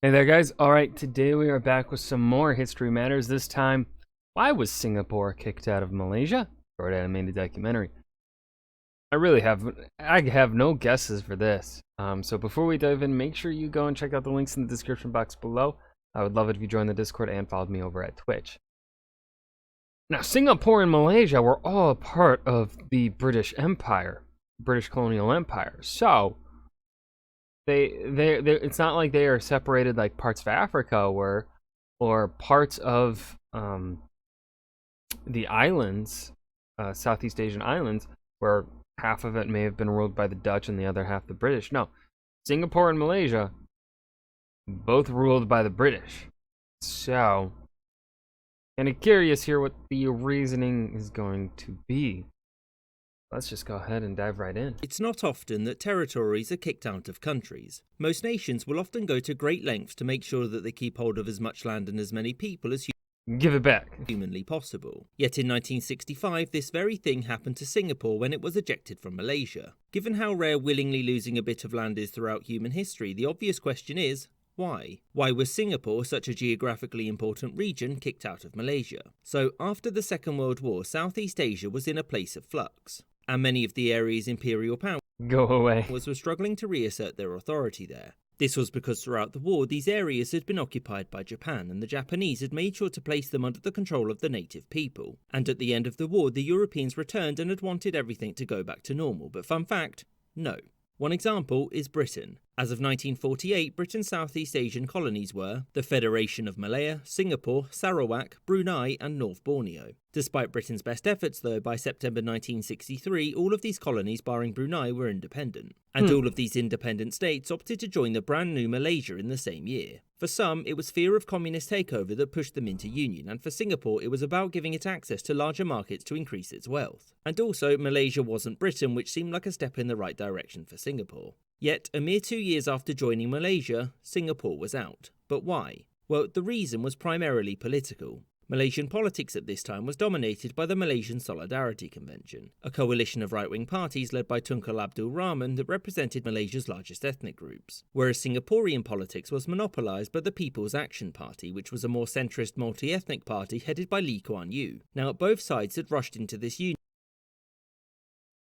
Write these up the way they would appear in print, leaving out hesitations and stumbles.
Hey there, guys. All right, today we are back with some more History Matters. This time, why was Singapore kicked out of Malaysia? Short animated documentary. I have no guesses for this. So before we dive in, make sure you go and check out the links in the description box below. I would love it if you joined the Discord and followed me over at Twitch. Now, Singapore and Malaysia were all a part of the British Empire, British colonial empire. So it's not like they are separated like parts of Africa were, or parts of the islands, Southeast Asian islands, where half of it may have been ruled by the Dutch and the other half the British. No, Singapore and Malaysia both ruled by the British. So, kind of curious here what the reasoning is going to be. Let's just go ahead and dive right in. It's not often that territories are kicked out of countries. Most nations will often go to great lengths to make sure that they keep hold of as much land and as many people as Give it back. humanly possible. Yet in 1965, this very thing happened to Singapore when it was ejected from Malaysia. Given how rare willingly losing a bit of land is throughout human history, the obvious question is, why? Why was Singapore, such a geographically important region, kicked out of Malaysia? So, after the Second World War, Southeast Asia was in a place of flux, and many of the area's imperial powers Go away. were struggling to reassert their authority there. This was because throughout the war, these areas had been occupied by Japan, and the Japanese had made sure to place them under the control of the native people. And at the end of the war, the Europeans returned and had wanted everything to go back to normal. But fun fact, no. One example is Britain. As of 1948, Britain's Southeast Asian colonies were the Federation of Malaya, Singapore, Sarawak, Brunei, and North Borneo. Despite Britain's best efforts, though, by September 1963, all of these colonies, barring Brunei, were independent. And all of these independent states opted to join the brand new Malaysia in the same year. For some, it was fear of communist takeover that pushed them into union, and for Singapore, it was about giving it access to larger markets to increase its wealth. And also, Malaysia wasn't Britain, which seemed like a step in the right direction for Singapore. Yet, a mere 2 years after joining Malaysia, Singapore was out. But why? Well, the reason was primarily political. Malaysian politics at this time was dominated by the Malaysian Solidarity Convention, a coalition of right-wing parties led by Tunku Abdul Rahman that represented Malaysia's largest ethnic groups, whereas Singaporean politics was monopolised by the People's Action Party, which was a more centrist multi-ethnic party headed by Lee Kuan Yew. Now, both sides had rushed into this union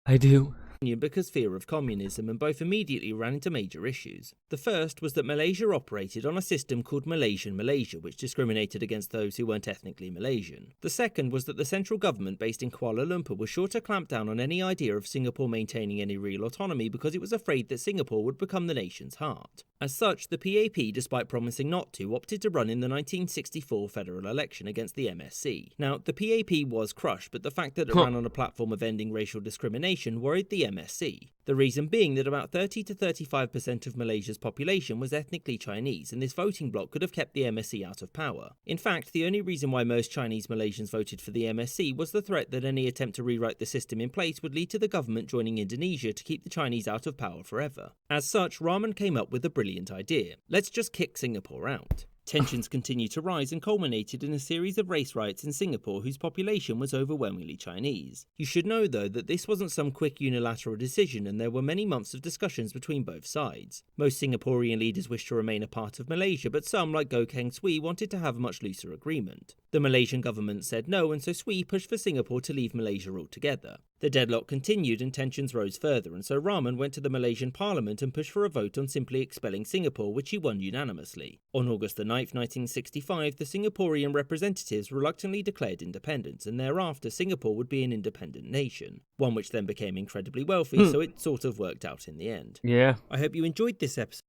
I do. because fear of communism, and both immediately ran into major issues. The first was that Malaysia operated on a system called Malaysian Malaysia, which discriminated against those who weren't ethnically Malaysian. The second was that the central government based in Kuala Lumpur was sure to clamp down on any idea of Singapore maintaining any real autonomy because it was afraid that Singapore would become the nation's heart. As such, the PAP, despite promising not to, opted to run in the 1964 federal election against the MSC. Now, the PAP was crushed, but the fact that it ran on a platform of ending racial discrimination worried the MSC. The reason being that about 30 to 35% of Malaysia's population was ethnically Chinese, and this voting bloc could have kept the MSC out of power. In fact, the only reason why most Chinese Malaysians voted for the MSC was the threat that any attempt to rewrite the system in place would lead to the government joining Indonesia to keep the Chinese out of power forever. As such, Rahman came up with a brilliant idea. Let's just kick Singapore out. Tensions continued to rise and culminated in a series of race riots in Singapore whose population was overwhelmingly Chinese. You should know, though, that this wasn't some quick unilateral decision, and there were many months of discussions between both sides. Most Singaporean leaders wished to remain a part of Malaysia, but some, like Goh Keng Swee, wanted to have a much looser agreement. The Malaysian government said no, and so Swee pushed for Singapore to leave Malaysia altogether. The deadlock continued and tensions rose further, and so Rahman went to the Malaysian parliament and pushed for a vote on simply expelling Singapore, which he won unanimously. On August 9, 1965, the Singaporean representatives reluctantly declared independence, and thereafter Singapore would be an independent nation, one which then became incredibly wealthy, so it sort of worked out in the end. Yeah. I hope you enjoyed this episode.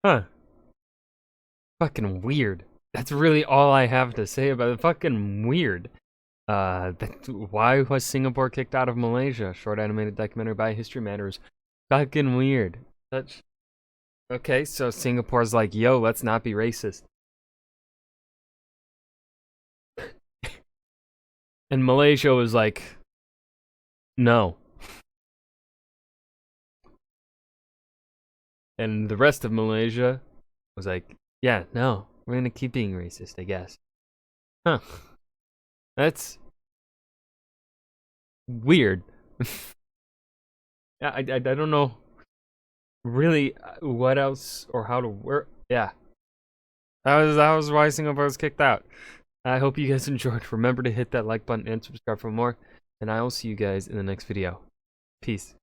Huh. Fucking weird. That's really all I have to say about it. Fucking weird. Why was Singapore kicked out of Malaysia? Short animated documentary by History Matters. Fucking weird. Okay, so Singapore's like, yo, let's not be racist. And Malaysia was like, no. And the rest of Malaysia was like, yeah, no, we're gonna keep being racist, I guess. Huh. That's weird. Yeah, I don't know really what else or how to work. Yeah. That was why Singapore was kicked out. I hope you guys enjoyed. Remember to hit that like button and subscribe for more. And I will see you guys in the next video. Peace.